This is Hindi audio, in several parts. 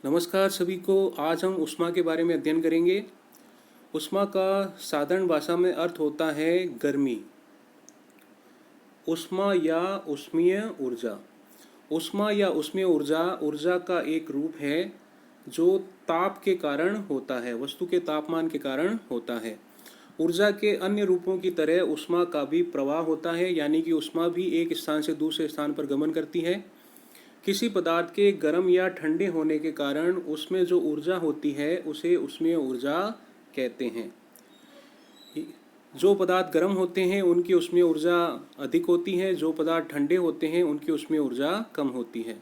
नमस्कार सभी को। आज हम ऊष्मा के बारे में अध्ययन करेंगे। ऊष्मा का साधारण भाषा में अर्थ होता है गर्मी। ऊष्मा या ऊष्मीय ऊर्जा। ऊष्मा या ऊष्मीय ऊर्जा ऊर्जा का एक रूप है जो ताप के कारण होता है, वस्तु के तापमान के कारण होता है। ऊर्जा के अन्य रूपों की तरह ऊष्मा का भी प्रवाह होता है, यानी कि ऊष्मा भी एक स्थान से दूसरे स्थान पर गमन करती है। किसी पदार्थ के गर्म या ठंडे होने के कारण उसमें जो ऊर्जा होती है उसे ऊष्मीय ऊर्जा कहते हैं। जो पदार्थ गर्म होते हैं उनकी ऊष्मीय ऊर्जा अधिक होती है, जो पदार्थ ठंडे होते हैं उनकी ऊष्मीय ऊर्जा कम होती है।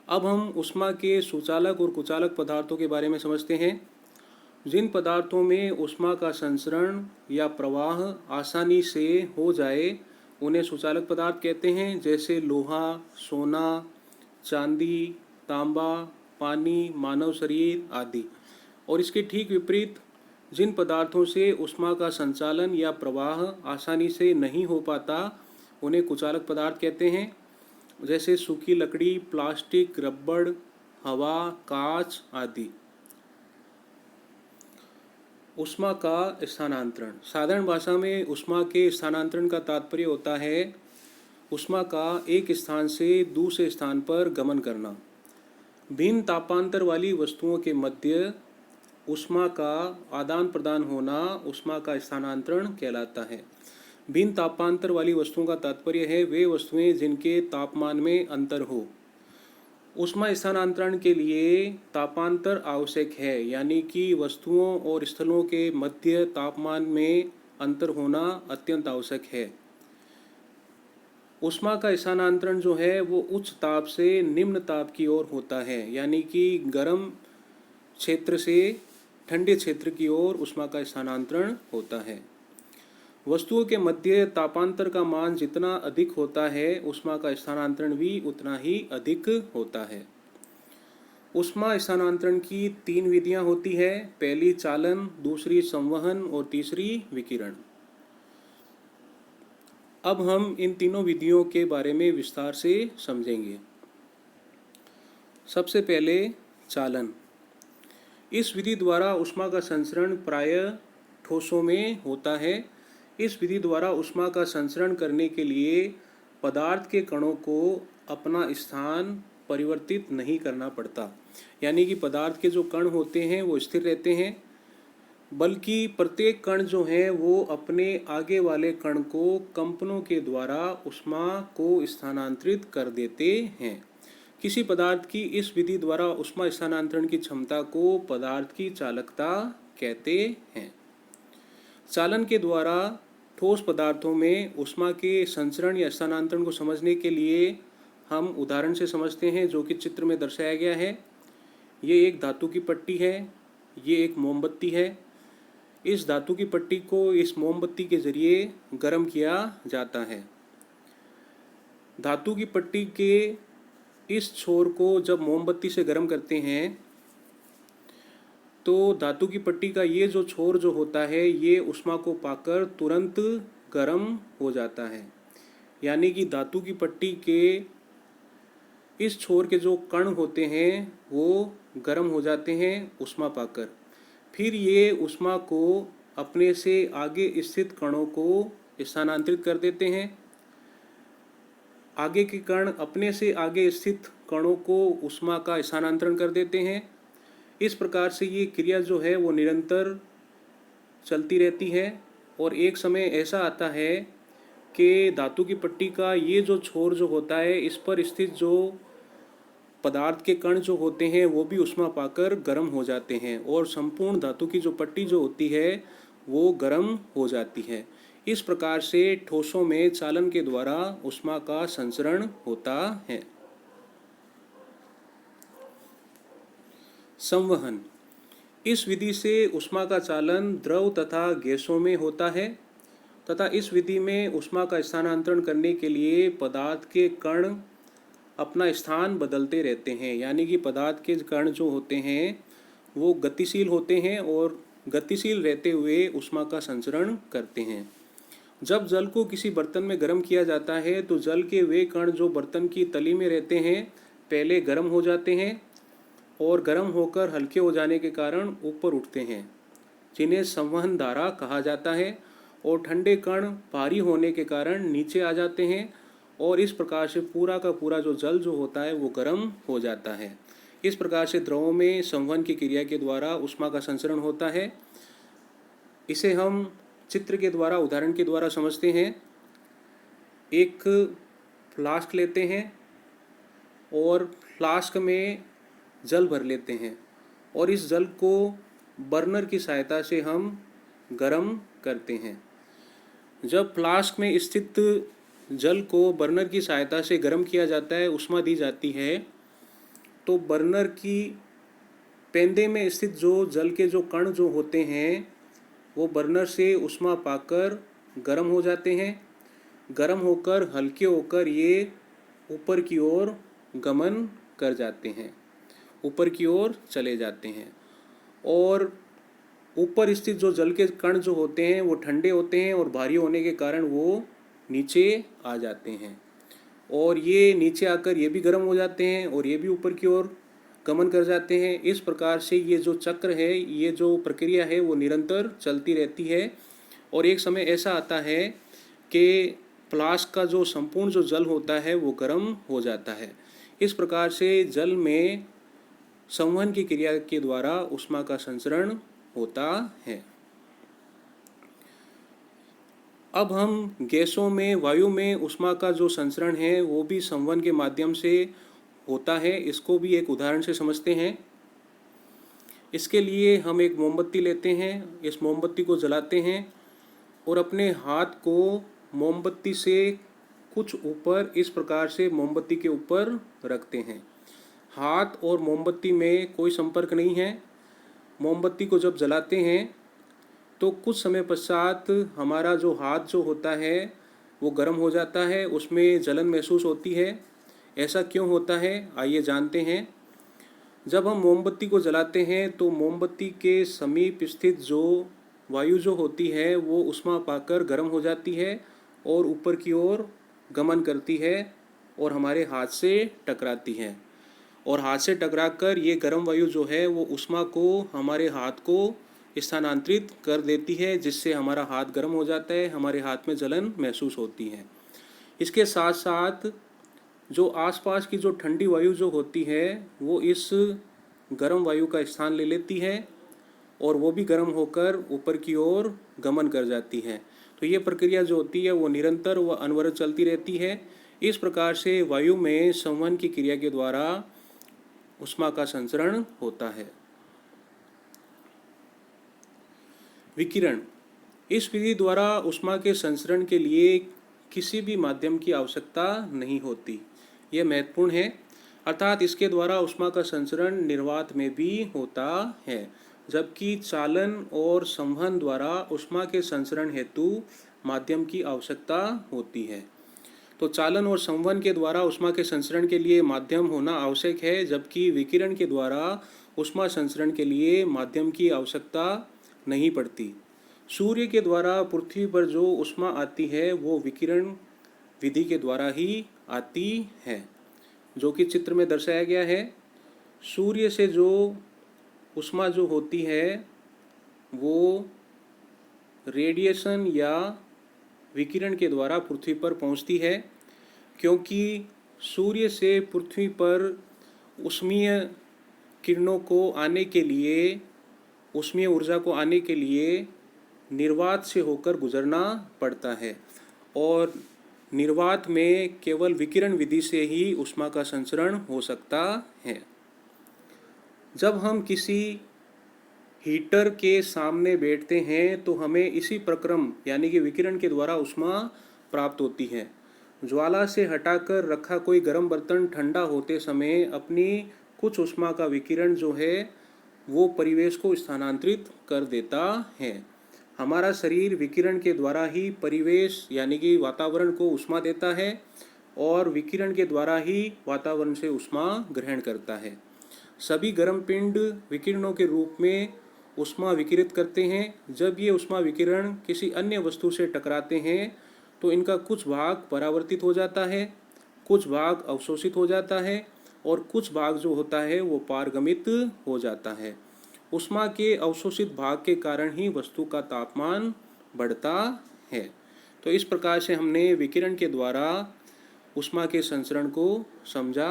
अब हम ऊष्मा के सुचालक और कुचालक पदार्थों के बारे में समझते हैं। जिन पदार्थों में ऊष्मा का संचरण या प्रवाह आसानी से हो जाए उन्हें सुचालक पदार्थ कहते हैं, जैसे लोहा, सोना, चांदी, तांबा, पानी, मानव शरीर आदि। और इसके ठीक विपरीत जिन पदार्थों से ऊष्मा का संचालन या प्रवाह आसानी से नहीं हो पाता उन्हें कुचालक पदार्थ कहते हैं, जैसे सूखी लकड़ी, प्लास्टिक, रबड़, हवा, कांच आदि। ऊष्मा का स्थानांतरण। साधारण भाषा में ऊष्मा के स्थानांतरण का तात्पर्य होता है ऊष्मा का एक स्थान से दूसरे स्थान पर गमन करना। भिन्न तापांतर वाली वस्तुओं के मध्य ऊष्मा का आदान प्रदान होना ऊष्मा का स्थानांतरण कहलाता है। भिन्न तापांतर वाली वस्तुओं का तात्पर्य है वे वस्तुएं जिनके तापमान में अंतर हो। ऊष्मा स्थानांतरण के लिए तापांतर आवश्यक है, यानी कि वस्तुओं और स्थलों के मध्य तापमान में अंतर होना अत्यंत आवश्यक है। ऊष्मा का स्थानांतरण जो है वो उच्च ताप से निम्न ताप की ओर होता है, यानी कि गर्म क्षेत्र से ठंडे क्षेत्र की ओर ऊष्मा का स्थानांतरण होता है। वस्तुओं के मध्य तापांतर का मान जितना अधिक होता है ऊष्मा का स्थानांतरण भी उतना ही अधिक होता है। ऊष्मा स्थानांतरण की 3 विधियां होती है। पहली चालन, दूसरी संवहन और तीसरी विकिरण। अब हम इन तीनों विधियों के बारे में विस्तार से समझेंगे। सबसे पहले चालन। इस विधि द्वारा ऊष्मा का संचरण प्रायः ठोसों में होता है। इस विधि द्वारा ऊष्मा का संचरण करने के लिए पदार्थ के कणों को अपना स्थान परिवर्तित नहीं करना पड़ता, यानी कि पदार्थ के जो कण होते हैं वो स्थिर रहते हैं, बल्कि प्रत्येक कण जो है वो अपने आगे वाले कण को कंपनों के द्वारा ऊष्मा को स्थानांतरित कर देते हैं। किसी पदार्थ की इस विधि द्वारा ऊष्मा स्थानांतरण की क्षमता को पदार्थ की चालकता कहते हैं। चालन के द्वारा ठोस पदार्थों में ऊष्मा के संचरण या स्थानांतरण को समझने के लिए हम उदाहरण से समझते हैं, जो कि चित्र में दर्शाया गया है। ये एक धातु की पट्टी है, ये एक मोमबत्ती है। इस धातु की पट्टी को इस मोमबत्ती के जरिए गर्म किया जाता है। धातु की पट्टी के इस छोर को जब मोमबत्ती से गर्म करते हैं तो धातु की पट्टी का ये जो छोर जो होता है ये ऊष्मा को पाकर तुरंत गर्म हो जाता है, यानी कि धातु की पट्टी के इस छोर के जो कण होते हैं वो गर्म हो जाते हैं ऊष्मा पाकर। फिर ये ऊष्मा को अपने से आगे स्थित कणों को स्थानांतरित कर देते हैं। आगे के कण अपने से आगे स्थित कणों को ऊष्मा का स्थानांतरण कर देते हैं। इस प्रकार से ये क्रिया जो है वो निरंतर चलती रहती है और एक समय ऐसा आता है कि धातु की पट्टी का ये जो छोर जो होता है इस पर स्थित जो पदार्थ के कण जो होते हैं वो भी ऊष्मा पाकर गर्म हो जाते हैं और संपूर्ण धातु की जो पट्टी जो होती है वो गर्म हो जाती है। इस प्रकार से ठोसों में चालन के द्वारा ऊष्मा का संचरण होता है। संवहन। इस विधि से ऊष्मा का चालन द्रव तथा गैसों में होता है तथा इस विधि में ऊष्मा का स्थानांतरण करने के लिए पदार्थ के कण अपना स्थान बदलते रहते हैं, यानी कि पदार्थ के कण जो होते हैं वो गतिशील होते हैं और गतिशील रहते हुए ऊष्मा का संचरण करते हैं। जब जल को किसी बर्तन में गर्म किया जाता है तो जल के वे कण जो बर्तन की तली में रहते हैं पहले गर्म हो जाते हैं और गर्म होकर हल्के हो जाने के कारण ऊपर उठते हैं, जिन्हें संवहन धारा कहा जाता है। और ठंडे कण भारी होने के कारण नीचे आ जाते हैं और इस प्रकार से पूरा का पूरा जो जल जो होता है वो गर्म हो जाता है। इस प्रकार से द्रवों में संवहन की क्रिया के द्वारा ऊष्मा का संचरण होता है। इसे हम चित्र के द्वारा, उदाहरण के द्वारा समझते हैं। एक फ्लास्क लेते हैं और फ्लास्क में जल भर लेते हैं और इस जल को बर्नर की सहायता से हम गर्म करते हैं। जब फ्लास्क में स्थित जल को बर्नर की सहायता से गर्म किया जाता है, ऊष्मा दी जाती है, तो बर्नर की पेंदे में स्थित जो जल के जो कण जो होते हैं वो बर्नर से ऊष्मा पाकर गर्म हो जाते हैं। गर्म होकर हल्के होकर ये ऊपर की ओर गमन कर जाते हैं, ऊपर की ओर चले जाते हैं। और ऊपर स्थित जो जल के कण जो होते हैं वो ठंडे होते हैं और भारी होने के कारण वो नीचे आ जाते हैं और ये नीचे आकर ये भी गर्म हो जाते हैं और ये भी ऊपर की ओर गमन कर जाते हैं। इस प्रकार से ये जो चक्र है, ये जो प्रक्रिया है वो निरंतर चलती रहती है और एक समय ऐसा आता है कि फ्लास्क का जो संपूर्ण जो जल होता है वो गर्म हो जाता है। इस प्रकार से जल में संवहन की क्रिया के द्वारा ऊष्मा का संचरण होता है। अब हम गैसों में, वायु में ऊष्मा का जो संचरण है वो भी संवहन के माध्यम से होता है। इसको भी एक उदाहरण से समझते हैं। इसके लिए हम एक मोमबत्ती लेते हैं, इस मोमबत्ती को जलाते हैं और अपने हाथ को मोमबत्ती से कुछ ऊपर इस प्रकार से मोमबत्ती के ऊपर रखते हैं। हाथ और मोमबत्ती में कोई संपर्क नहीं है। मोमबत्ती को जब जलाते हैं तो कुछ समय पश्चात हमारा जो हाथ जो होता है वो गर्म हो जाता है, उसमें जलन महसूस होती है। ऐसा क्यों होता है, आइए जानते हैं। जब हम मोमबत्ती को जलाते हैं तो मोमबत्ती के समीप स्थित जो वायु जो होती है वो ऊष्मा पाकर गर्म हो जाती है और ऊपर की ओर गमन करती है और हमारे हाथ से टकराती है और हाथ से टकराकर ये गर्म वायु जो है वो ऊष्मा को हमारे हाथ को स्थानांतरित कर देती है, जिससे हमारा हाथ गर्म हो जाता है, हमारे हाथ में जलन महसूस होती है। इसके साथ साथ जो आसपास की जो ठंडी वायु जो होती है वो इस गर्म वायु का स्थान ले लेती है और वो भी गर्म होकर ऊपर की ओर गमन कर जाती है। तो ये प्रक्रिया जो होती है वो निरंतर व अनवरत चलती रहती है। इस प्रकार से वायु में संवहन की क्रिया के द्वारा ऊष्मा का संचरण होता है। विकिरण, इस विधि द्वारा ऊष्मा के संचरण के लिए किसी भी माध्यम की आवश्यकता नहीं होती। यह महत्वपूर्ण है, अर्थात इसके द्वारा ऊष्मा का संचरण निर्वात में भी होता है, जबकि चालन और संवहन द्वारा ऊष्मा के संचरण हेतु माध्यम की आवश्यकता होती है। तो चालन और संवहन के द्वारा ऊष्मा के संचरण के लिए माध्यम होना आवश्यक है, जबकि विकिरण के द्वारा ऊष्मा संचरण के लिए माध्यम की आवश्यकता नहीं पड़ती। सूर्य के द्वारा पृथ्वी पर जो ऊष्मा आती है वो विकिरण विधि के द्वारा ही आती है, जो कि चित्र में दर्शाया गया है। सूर्य से जो ऊष्मा जो होती है वो रेडिएशन या विकिरण के द्वारा पृथ्वी पर पहुंचती है, क्योंकि सूर्य से पृथ्वी पर ऊष्मीय किरणों को आने के लिए, ऊष्मीय ऊर्जा को आने के लिए निर्वात से होकर गुजरना पड़ता है और निर्वात में केवल विकिरण विधि से ही ऊष्मा का संचरण हो सकता है। जब हम किसी हीटर के सामने बैठते हैं तो हमें इसी प्रक्रम यानी कि विकिरण के द्वारा ऊष्मा प्राप्त होती है। ज्वाला से हटाकर रखा कोई गर्म बर्तन ठंडा होते समय अपनी कुछ ऊष्मा का विकिरण जो है वो परिवेश को स्थानांतरित कर देता है। हमारा शरीर विकिरण के द्वारा ही परिवेश यानी कि वातावरण को ऊष्मा देता है और विकिरण के द्वारा ही वातावरण से ऊष्मा ग्रहण करता है। सभी गर्म पिंड विकिरणों के रूप में ऊष्मा विकिरित करते हैं। जब ये ऊष्मा विकिरण किसी अन्य वस्तु से टकराते हैं तो इनका कुछ भाग परावर्तित हो जाता है, कुछ भाग अवशोषित हो जाता है और कुछ भाग जो होता है वो पारगमित हो जाता है। ऊष्मा के अवशोषित भाग के कारण ही वस्तु का तापमान बढ़ता है। तो इस प्रकार से हमने विकिरण के द्वारा ऊष्मा के संचरण को समझा।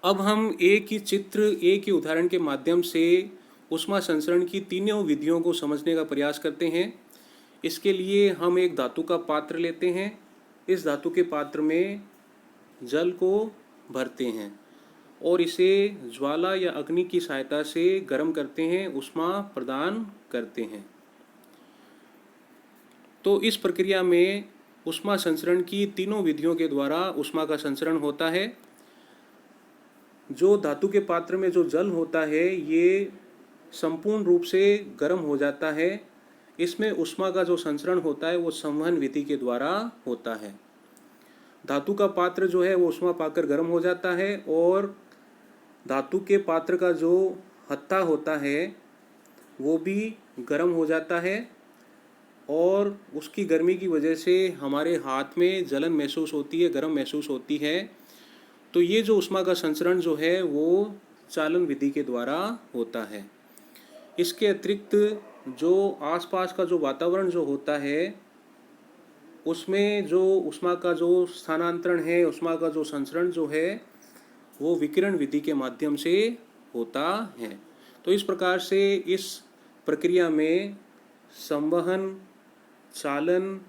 अब हम एक ही चित्र, एक ही उदाहरण के माध्यम से ऊष्मा संचरण की तीनों विधियों को समझने का प्रयास करते हैं। इसके लिए हम एक धातु का पात्र लेते हैं। इस धातु के पात्र में जल को भरते हैं और इसे ज्वाला या अग्नि की सहायता से गर्म करते हैं, ऊष्मा प्रदान करते हैं। तो इस प्रक्रिया में ऊष्मा संचरण की तीनों विधियों के द्वारा ऊष्मा का संचरण होता है। जो धातु के पात्र में जो जल होता है ये संपूर्ण रूप से गर्म हो जाता है। इसमें ऊष्मा का जो संचरण होता है वो संवहन विधि के द्वारा होता है। धातु का पात्र जो है वो ऊष्मा पाकर गर्म हो जाता है और धातु के पात्र का जो हत्था होता है वो भी गर्म हो जाता है और उसकी गर्मी की वजह से हमारे हाथ में जलन महसूस होती है, गर्म महसूस होती है। तो ये जो ऊष्मा का संचरण जो है वो चालन विधि के द्वारा होता है। इसके अतिरिक्त जो आसपास का जो वातावरण जो होता है उसमें जो ऊष्मा का जो स्थानांतरण है, ऊष्मा का जो संचरण जो है वो विकिरण विधि के माध्यम से होता है। तो इस प्रकार से इस प्रक्रिया में संवहन, चालन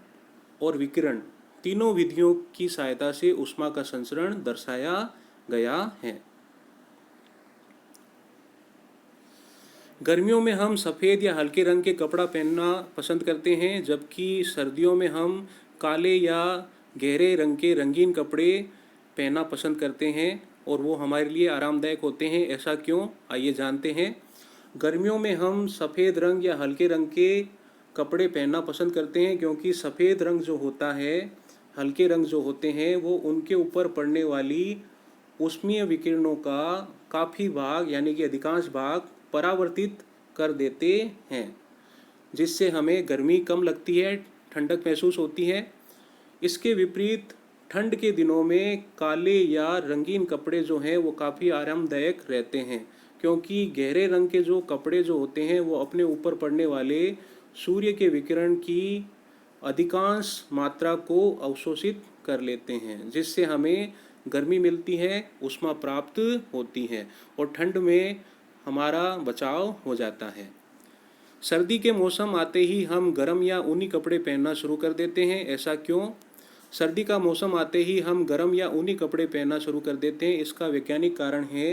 और विकिरण तीनों विधियों की सहायता से ऊष्मा का संचरण दर्शाया गया है। गर्मियों में हम सफ़ेद या हल्के रंग के कपड़ा पहनना पसंद करते हैं, जबकि सर्दियों में हम काले या गहरे रंग के रंगीन कपड़े पहनना पसंद करते हैं और वो हमारे लिए आरामदायक होते हैं। ऐसा क्यों, आइए जानते हैं। गर्मियों में हम सफ़ेद रंग या हल्के रंग के कपड़े पहनना पसंद करते हैं क्योंकि सफ़ेद रंग जो होता है, हल्के रंग जो होते हैं वो उनके ऊपर पड़ने वाली ऊष्मीय विकिरणों का काफ़ी भाग यानी कि अधिकांश भाग परावर्तित कर देते हैं, जिससे हमें गर्मी कम लगती है, ठंडक महसूस होती है। इसके विपरीत ठंड के दिनों में काले या रंगीन कपड़े जो हैं वो काफ़ी आरामदायक रहते हैं क्योंकि गहरे रंग के जो कपड़े जो होते हैं वो अपने ऊपर पड़ने वाले सूर्य के विकिरण की अधिकांश मात्रा को अवशोषित कर लेते हैं, जिससे हमें गर्मी मिलती है, ऊष्मा प्राप्त होती है और ठंड में हमारा बचाव हो जाता है। सर्दी के मौसम आते ही हम गर्म या ऊनी कपड़े पहनना शुरू कर देते हैं। ऐसा क्यों? सर्दी का मौसम आते ही हम गर्म या ऊनी कपड़े पहनना शुरू कर देते हैं। इसका वैज्ञानिक कारण है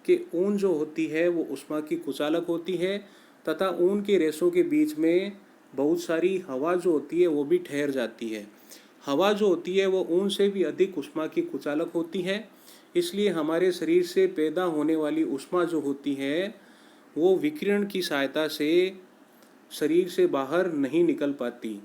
कि ऊन जो होती है वो ऊष्मा की कुचालक होती है तथा ऊन के रेशों के बीच में बहुत सारी हवा जो होती है वो भी ठहर जाती है। हवा जो होती है वो ऊन से भी अधिक ऊष्मा की कुचालक होती है, इसलिए हमारे शरीर से पैदा होने वाली ऊष्मा जो होती है वो विकिरण की सहायता से शरीर से बाहर नहीं निकल पाती।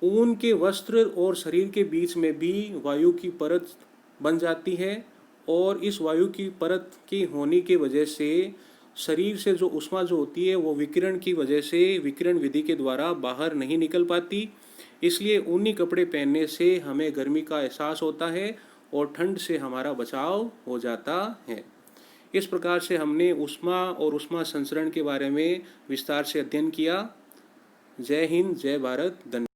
ऊन के वस्त्र और शरीर के बीच में भी वायु की परत बन जाती है और इस वायु की परत की होने की वजह से शरीर से जो ऊष्मा जो होती है वो विकिरण की वजह से विकिरण विधि के द्वारा बाहर नहीं निकल पाती। इसलिए ऊनी कपड़े पहनने से हमें गर्मी का एहसास होता है और ठंड से हमारा बचाव हो जाता है। इस प्रकार से हमने ऊष्मा और ऊष्मा संचरण के बारे में विस्तार से अध्ययन किया। जय हिंद, जय भारत, धन्यवाद।